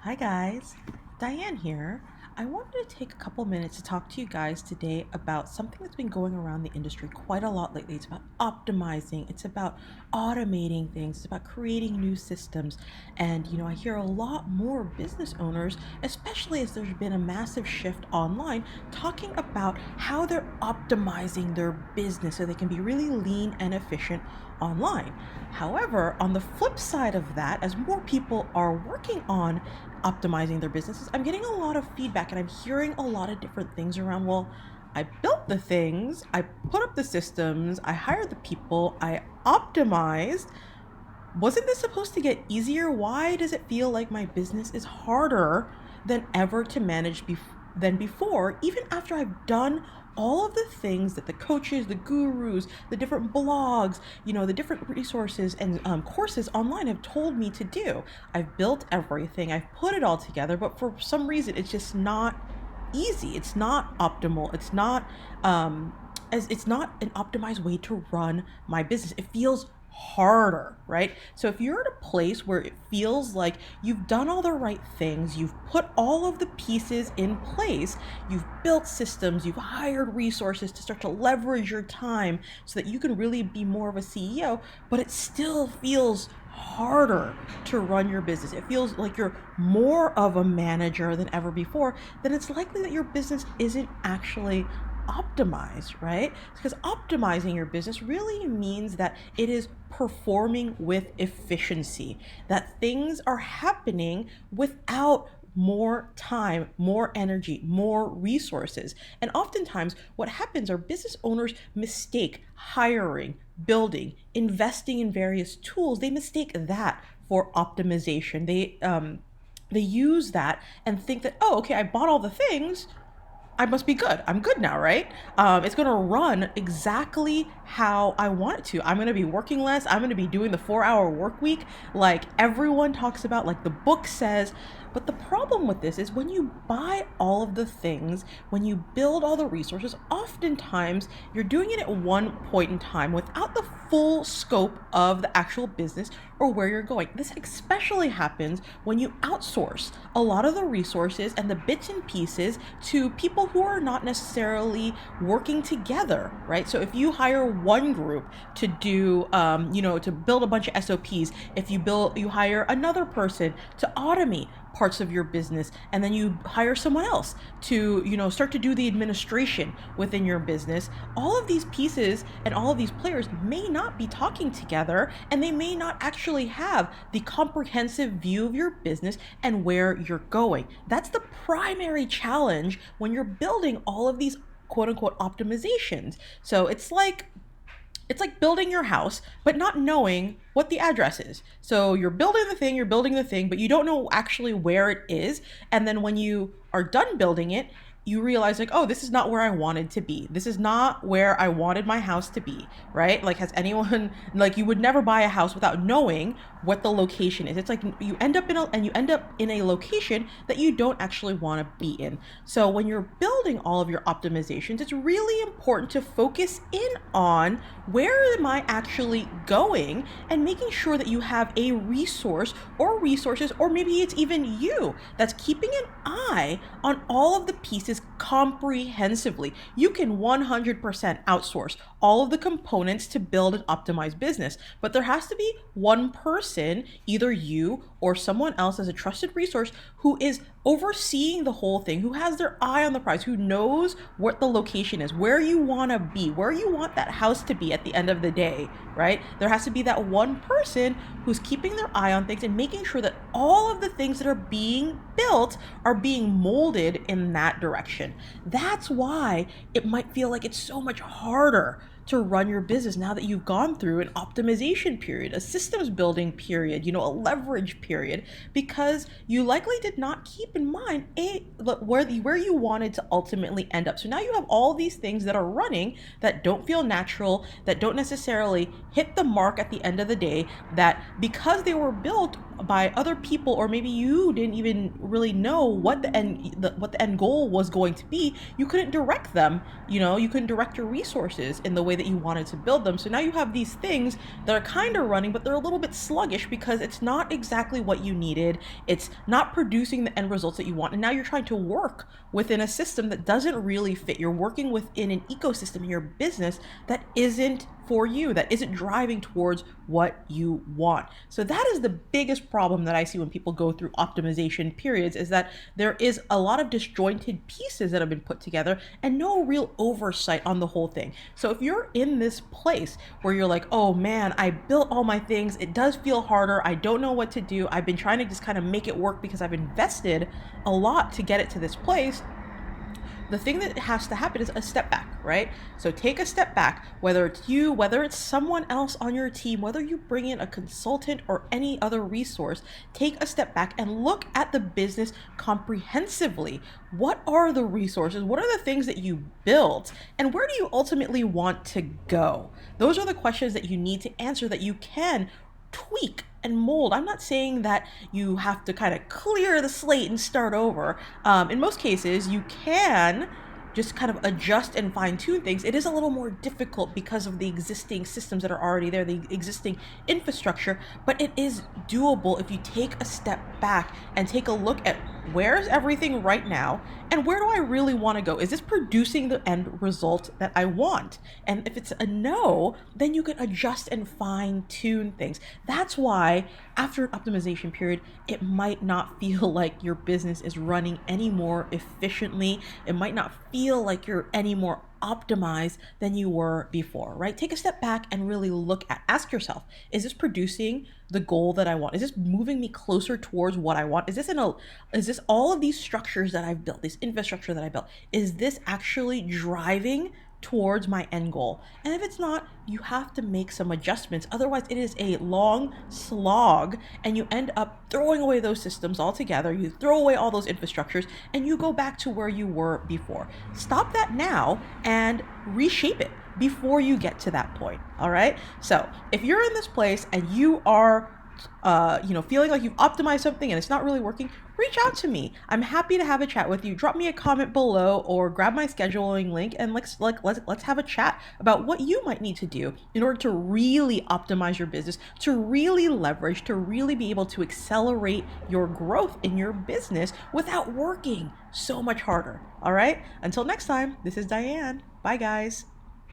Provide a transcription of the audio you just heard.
Hi guys, Diane here. I wanted to take a couple minutes to talk to you guys today about something that's been going around the industry quite a lot lately. It's about optimizing, it's about automating things, it's about creating new systems. And I hear a lot more business owners, especially as there's been a massive shift online, talking about how they're optimizing their business so they can be really lean and efficient online. However, on the flip side of that, as more people are working on optimizing their businesses, I'm getting a lot of feedback and I'm hearing a lot of different things around, well, I built the things, I put up the systems, I hired the people, I optimized. Wasn't this supposed to get easier? Why does it feel like my business is harder than ever to manage than before, even after I've done all of the things that the coaches, the gurus, the different blogs, the different resources and courses online have told me to do? I've built everything, I've put it all together, but for some reason, it's just not easy. It's not optimal. It's not an optimized way to run my business. It feels harder, right? So if you're at a place where it feels like you've done all the right things, you've put all of the pieces in place, you've built systems, you've hired resources to start to leverage your time so that you can really be more of a CEO, but it still feels harder to run your business. It feels like you're more of a manager than ever before, then it's likely that your business isn't actually optimized, right? Because optimizing your business really means that it is performing with efficiency, that things are happening without more time, more energy, more resources. And oftentimes, what happens are business owners mistake hiring, building, investing in various tools. They mistake that for optimization. They use that and think that, oh, okay, I bought all the things, I must be good. I'm good now, right? It's going to run exactly how I want it to. I'm going to be working less. I'm going to be doing the 4-hour work week like everyone talks about, like the book says. But the problem with this is when you buy all of the things, when you build all the resources, oftentimes you're doing it at one point in time without the full scope of the actual business or where you're going. This especially happens when you outsource a lot of the resources and the bits and pieces to people who are not necessarily working together, right? So if you hire one group to do, to build a bunch of SOPs, if you hire another person to automate parts of your business, and then you hire someone else to start to do the administration within your business, all of these pieces and all of these players may not be talking together, and they may not actually have the comprehensive view of your business and where you're going. That's the primary challenge when you're building all of these quote unquote optimizations. So it's like building your house, but not knowing what the address is. So you're building the thing, but you don't know actually where it is. And then when you are done building it, you realize like, oh, this is not where I wanted to be. This is not where I wanted my house to be, right? Like, has anyone, like, you would never buy a house without knowing what the location is. It's like you end up in a location that you don't actually want to be in. So when you're building all of your optimizations, it's really important to focus in on where am I actually going and making sure that you have a resource or resources, or maybe it's even you that's keeping an eye on all of the pieces comprehensively. You can 100% outsource all of the components to build an optimized business, but there has to be one person, either you or someone else as a trusted resource, who is overseeing the whole thing, who has their eye on the prize, who knows what the location is, where you want to be, where you want that house to be at the end of the day, right? There has to be that one person who's keeping their eye on things and making sure that all of the things that are being built are being molded in that direction. That's why it might feel like it's so much harder to run your business now that you've gone through an optimization period, a systems building period, a leverage period, because you likely did not keep in mind where you wanted to ultimately end up. So now you have all these things that are running that don't feel natural, that don't necessarily hit the mark at the end of the day, that because they were built by other people, or maybe you didn't even really know what the end goal was going to be. You couldn't direct them. You couldn't direct your resources in the way that you wanted to build them. So now you have these things that are kind of running, but they're a little bit sluggish because it's not exactly what you needed. It's not producing the end results that you want, and now you're trying to work within a system that doesn't really fit. You're working within an ecosystem in your business that isn't for you, that isn't driving towards what you want. So that is the biggest problem that I see when people go through optimization periods, is that there is a lot of disjointed pieces that have been put together and no real oversight on the whole thing. So if you're in this place where you're like, oh man, I built all my things, it does feel harder, I don't know what to do, I've been trying to just kind of make it work because I've invested a lot to get it to this place, the thing that has to happen is a step back, right? So take a step back, whether it's you, whether it's someone else on your team, whether you bring in a consultant or any other resource, take a step back and look at the business comprehensively. What are the resources? What are the things that you built? And where do you ultimately want to go? Those are the questions that you need to answer, that you can tweak and mold. I'm not saying that you have to kind of clear the slate and start over. In most cases, you can just kind of adjust and fine tune things. It is a little more difficult because of the existing systems that are already there, the existing infrastructure, but it is doable if you take a step back and take a look at where's everything right now and where do I really want to go? Is this producing the end result that I want? And if it's a no, then you can adjust and fine tune things. That's why after an optimization period, it might not feel like your business is running any more efficiently. It might not feel like you're any more optimized than you were before, right? Take a step back and really ask yourself, is this producing the goal that I want? Is this moving me closer towards what I want? Is this all of these structures that I've built, this infrastructure that I built, is this actually driving towards my end goal? And if it's not, you have to make some adjustments. Otherwise, it is a long slog and you end up throwing away those systems altogether. You throw away all those infrastructures and you go back to where you were before. Stop that now and reshape it before you get to that point. All right. So if you're in this place and you are feeling like you've optimized something and it's not really working, reach out to me. I'm happy to have a chat with you. Drop me a comment below or grab my scheduling link and let's have a chat about what you might need to do in order to really optimize your business, to really leverage, to really be able to accelerate your growth in your business without working so much harder. All right. Until next time, this is Diane. Bye, guys.